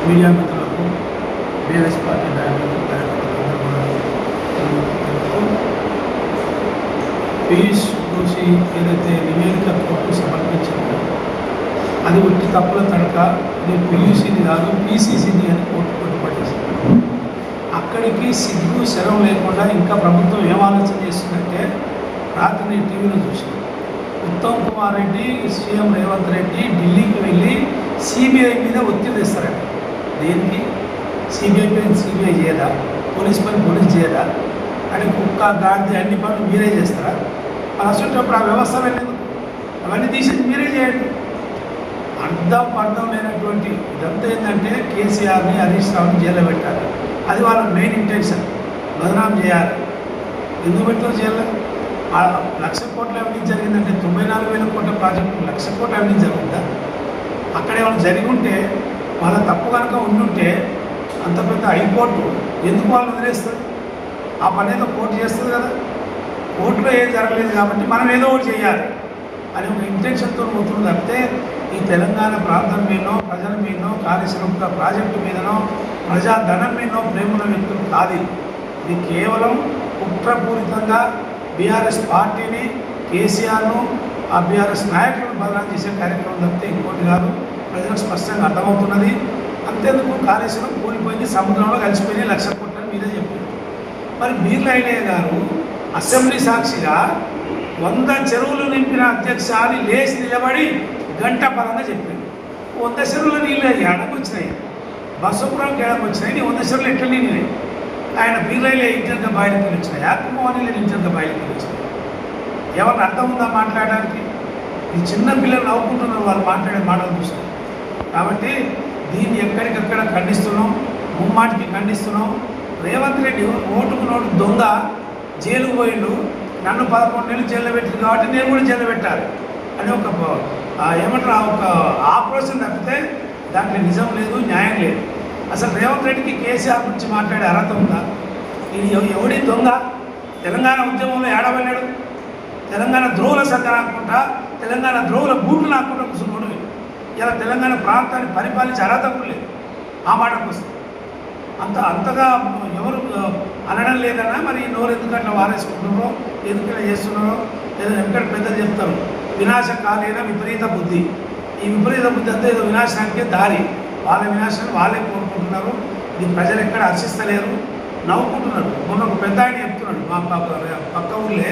Media మిత్రులకు BRS party నాయకులకు పీయూష్ జోషి ఏదైతే నివేదిక కోర్టు సమర్పించిందో అది ఒట్టి తప్పుల తడక, ఇది పీయూసీది కాదు పీసీసీది అని కోర్టు కొట్టుపట్టేసింది. అక్కడికి సిగ్గు శరం లేకుండా ఇంకా ప్రభుత్వం ఏం ఆలోచన చేస్తుందంటే, రాత్రి టీవీలో చూసాం, ఉత్తమ్ కుమార్ రెడ్డి, సీఎం రేవంత్ రెడ్డి ఢిల్లీకి వెళ్ళి సిబిఐ మీద ఒత్తిడి తెస్తారంట. దేనికి? సిబిఐ పైన సిబిఐ చేయదా, పోలీస్ పైన పోలీస్ చేయదా అని కుక్క గాడిద అన్ని పనులు మీరే చేస్తారా? అలా చుట్టప్పుడు ఆ వ్యవస్థలు అవన్నీ తీసేసి మీరే చేయండి. అర్థం లేనటువంటి ఇదంతా ఏంటంటే కేసీఆర్ని, హరీష్ రావుని జైల్లో పెట్టాలి. అది వాళ్ళ మెయిన్ ఇంటెన్షన్, బదనాం చేయాలి. ఎందుకు పెట్టారు జైల్లో? 1,00,000 కోట్ల అవినీతి జరిగిందంటే 94,000 కోట్ల ప్రాజెక్టు 1,00,000 కోట్ల అవినీతి జరిగిందా? అక్కడ ఏమైనా జరిగి ఉంటే, వాళ్ళ తప్పు కనుక ఉండుంటే అంత పెద్ద హైకోర్టు ఎందుకు వాళ్ళు వదిలేస్తుంది? ఆ పని ఏదో కోర్టు చేస్తుంది కదా. కోర్టులో ఏం జరగలేదు కాబట్టి మనం ఏదో ఒకటి చేయాలి అని ఒక ఇంటెన్షన్తో పోతుంది తప్పితే ఈ తెలంగాణ ప్రాంతం మీదనో, ప్రజల మీదనో, కార్యశ్రమ ప్రాజెక్టు మీదనో, ప్రజాధనం మీదనో ప్రేమల వ్యక్తులు కాదు. ఇది కేవలం కుట్రపూరితంగా బీఆర్ఎస్ పార్టీని, కేసీఆర్ను, ఆ బీఆర్ఎస్ నాయకులను బదనాం చేసే కార్యక్రమం తప్పితే ఇంకోటి కాదు. ప్రజలకు స్పష్టంగా అర్థమవుతున్నది. అంతేందుకు కాళేశ్వరం కూలిపోయింది, సముద్రంలో కలిసిపోయింది, 1,00,000 కోట్లని మీరే చెప్పారు. మరి బీర్లా ఐలయ్య గారు అసెంబ్లీ సాక్షిగా 100 చెరువులు నింపిన అధ్యక్ష అని లేచి నిలబడి గంట పరంగా చెప్పారు. 100 చెరువులు నీళ్ళు ఏడకు వచ్చినాయి, బస్సుపురంకి ఏడకు వచ్చినాయి, 100 చెరువులు ఎట్లా నీళ్ళు? ఆయన బీర్లైలే ఇంటర్గా బయటకు వచ్చినాయా, కుమ్మవాణిలో ఇంటర్గా బయటకు వచ్చినాయి? ఎవరిని అర్థం ఉందా మాట్లాడడానికి? ఈ చిన్న పిల్లలు నవ్వుకుంటున్నారు వాళ్ళు మాట్లాడే మాటలు చూస్తారు. కాబట్టి దీన్ని ఎక్కడికక్కడ ఖండిస్తున్నాం, ముమ్మాటికి ఖండిస్తున్నాం. రేవంత్ రెడ్డి ఓటుకు నోటు దొంగ, జైలుకు పోయిండు, నన్ను 11 నెలలు జైల్లో పెట్టింది కాబట్టి నేను కూడా జైల్లో పెట్టాలి అని ఒక ఏమంటారు ఒక ఆక్రోశం తప్పితే దాంట్లో నిజం లేదు, న్యాయం లేదు. అసలు రేవంత్ రెడ్డికి కేసీఆర్ గురించి మాట్లాడే అర్హత ఉందా? ఇది ఎవడి దొంగ? తెలంగాణ ఉద్యమంలో ఏడవలేడు, తెలంగాణ ద్రోవుల సంఘం అనుకుంటా, తెలంగాణ ద్రోవుల బూట్లు నాకుంటా కూర్చున్నాడు. ఇలా తెలంగాణ ప్రాంతాన్ని పరిపాలించే అర్హత కూడా లేదు. ఆ మాటకు వస్తుంది. అంతగా ఎవరు అనడం లేదన్నా మరి నోరు ఎందుకు అట్లా వారేసుకుంటున్నారో, ఎందుకు ఇలా చేస్తున్నారో ఏదో ఎక్కడ పెద్దలు చెప్తారు, వినాశకాలైన విపరీత బుద్ధి. ఈ విపరీత బుద్ధి అంతా ఏదో వినాశనానికే దారి. వాళ్ళ వినాశాన్ని వాళ్ళే కోరుకుంటున్నారు. ఇది ప్రజలు ఎక్కడ హర్షిస్తలేరు, నవ్వుకుంటున్నారు. మొన్న ఒక పెద్ద ఆయన చెప్తున్నాడు, మా పక్క ఊళ్ళే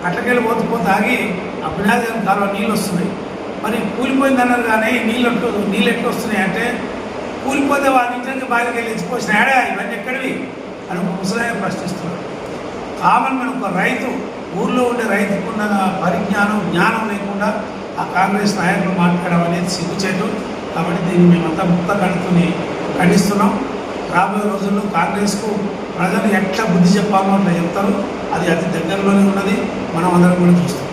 అట్లకెళ్ళి పోతే ఆగి ఆ వినాశం కాలువ నీళ్ళు వస్తున్నాయి. మరి కూలిపోయింది అన్నారు కానీ నీళ్ళు ఎట్లా వస్తున్నాయి అంటే, కూలిపోతే వాళ్ళ ఇంటికి బయటకు వెళ్ళి ఇచ్చిపోసిన ఏడా ఇవన్నీ ఎక్కడివి అని ఒక ముసలాయన ప్రశ్నిస్తున్నాడు. కామన్ మన ఒక రైతు, ఊళ్ళో ఉండే రైతుకున్న పరిజ్ఞానం, జ్ఞానం లేకుండా ఆ కాంగ్రెస్ నాయకులు మాట్లాడడం అనేది సిగ్గుచేటు. కాబట్టి దీన్ని మేమంతా ముక్త కడుతుని ఖండిస్తున్నాం. రాబోయే రోజుల్లో కాంగ్రెస్కు ప్రజలు ఎట్లా బుద్ధి చెప్పాలో అట్లా చెప్తారు. అది అతి దగ్గరలోనే ఉన్నది, మనం అందరం కూడా చూస్తాం.